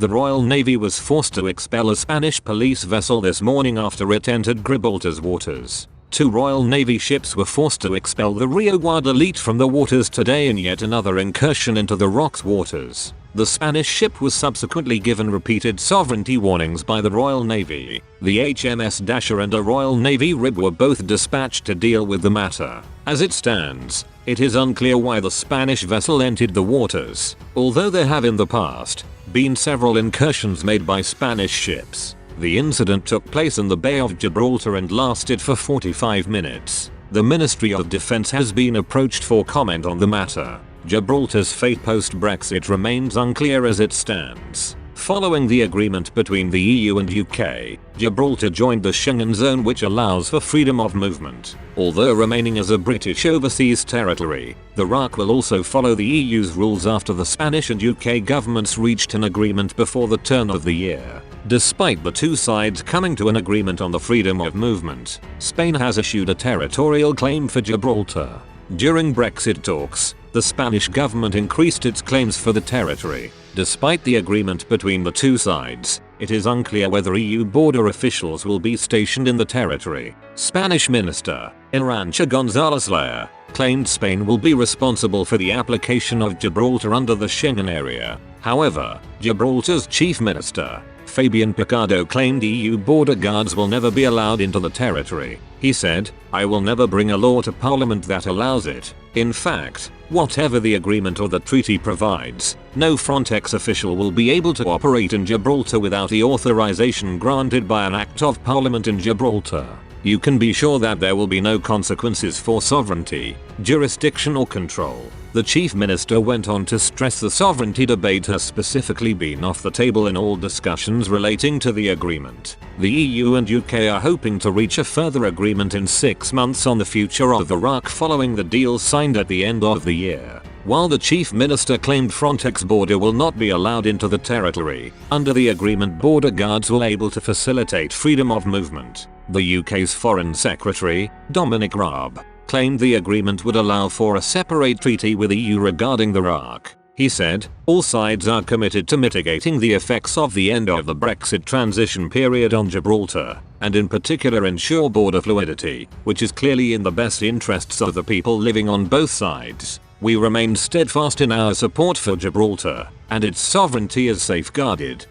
The Royal Navy was forced to expel a Spanish police vessel this morning after it entered Gibraltar's waters. 2 Royal Navy ships were forced to expel the Rio Guadalete from the waters today in yet another incursion into the ROC's waters. The Spanish ship was subsequently given repeated sovereignty warnings by the Royal Navy. The HMS Dasher and a Royal Navy RIB were both dispatched to deal with the matter. As it stands, it is unclear why the Spanish vessel entered the waters, although there have in the past been several incursions made by Spanish ships. The incident took place in the Bay of Gibraltar and lasted for 45 minutes. The Ministry of Defence has been approached for comment on the matter. Gibraltar's fate post-Brexit remains unclear as it stands. Following the agreement between the EU and UK, Gibraltar joined the Schengen zone, which allows for freedom of movement. Although remaining as a British overseas territory, the ROC will also follow the EU's rules after the Spanish and UK governments reached an agreement before the turn of the year. Despite the 2 sides coming to an agreement on the freedom of movement, Spain has issued a territorial claim for Gibraltar. During Brexit talks, the Spanish government increased its claims for the territory. Despite the agreement between the 2 sides, it is unclear whether EU border officials will be stationed in the territory. Spanish Minister Arantxa González Lara claimed Spain will be responsible for the application of Gibraltar under the Schengen area. However, Gibraltar's Chief Minister Fabian Picardo claimed EU border guards will never be allowed into the territory. He said, "I will never bring a law to Parliament that allows it. In fact, whatever the agreement or the treaty provides, no Frontex official will be able to operate in Gibraltar without the authorization granted by an Act of Parliament in Gibraltar. You can be sure that there will be no consequences for sovereignty, jurisdiction or control." The Chief Minister went on to stress the sovereignty debate has specifically been off the table in all discussions relating to the agreement. The EU and UK are hoping to reach a further agreement in 6 months on the future of the ROC following the deal signed at the end of the year. While the Chief Minister claimed Frontex border will not be allowed into the territory, under the agreement border guards will able to facilitate freedom of movement. The UK's Foreign Secretary, Dominic Raab, claimed the agreement would allow for a separate treaty with the EU regarding the ROC. He said, "All sides are committed to mitigating the effects of the end of the Brexit transition period on Gibraltar, and in particular ensure border fluidity, which is clearly in the best interests of the people living on both sides. We remain steadfast in our support for Gibraltar, and its sovereignty is safeguarded.